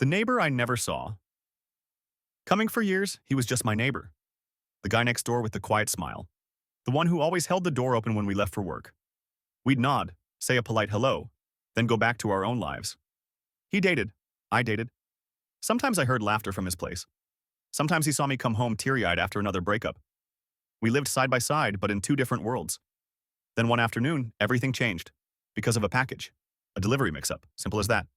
The neighbor I never saw. Coming for years, he was just my neighbor. The guy next door with the quiet smile. The one who always held the door open when we left for work. We'd nod, say a polite hello, then go back to our own lives. He dated. I dated. Sometimes I heard laughter from his place. Sometimes he saw me come home teary-eyed after another breakup. We lived side by side, but in two different worlds. Then one afternoon, everything changed. Because of a package. A delivery mix-up. Simple as that.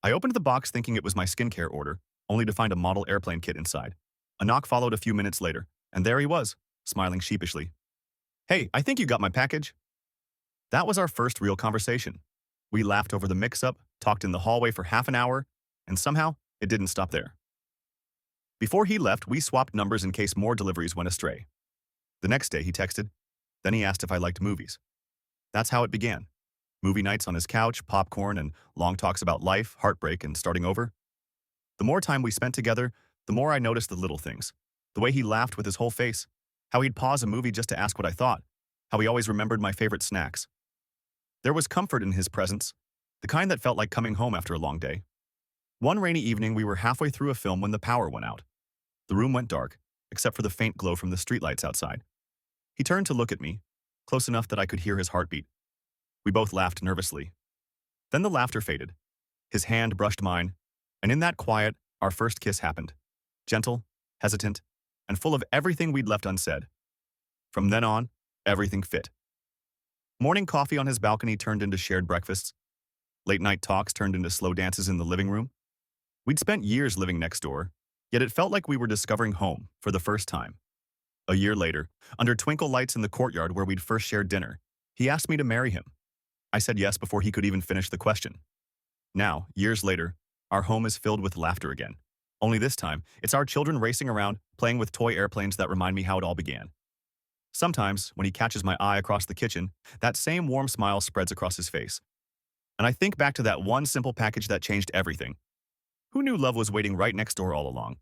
I opened the box thinking it was my skincare order, only to find a model airplane kit inside. A knock followed a few minutes later, and there he was, smiling sheepishly. "Hey, I think you got my package." That was our first real conversation. We laughed over the mix-up, talked in the hallway for half an hour, and somehow, it didn't stop there. Before he left, we swapped numbers in case more deliveries went astray. The next day, he texted. Then he asked if I liked movies. That's how it began. Movie nights on his couch, popcorn, and long talks about life, heartbreak, and starting over. The more time we spent together, the more I noticed the little things. The way he laughed with his whole face, how he'd pause a movie just to ask what I thought, how he always remembered my favorite snacks. There was comfort in his presence, the kind that felt like coming home after a long day. One rainy evening, we were halfway through a film when the power went out. The room went dark, except for the faint glow from the streetlights outside. He turned to look at me, close enough that I could hear his heartbeat. We both laughed nervously. Then the laughter faded. His hand brushed mine, and in that quiet, our first kiss happened. Gentle, hesitant, and full of everything we'd left unsaid. From then on, everything fit. Morning coffee on his balcony turned into shared breakfasts. Late-night talks turned into slow dances in the living room. We'd spent years living next door, yet it felt like we were discovering home for the first time. A year later, under twinkle lights in the courtyard where we'd first shared dinner, he asked me to marry him. I said yes before he could even finish the question. Now, years later, our home is filled with laughter again. Only this time, it's our children racing around, playing with toy airplanes that remind me how it all began. Sometimes, when he catches my eye across the kitchen, that same warm smile spreads across his face. And I think back to that one simple package that changed everything. Who knew love was waiting right next door all along?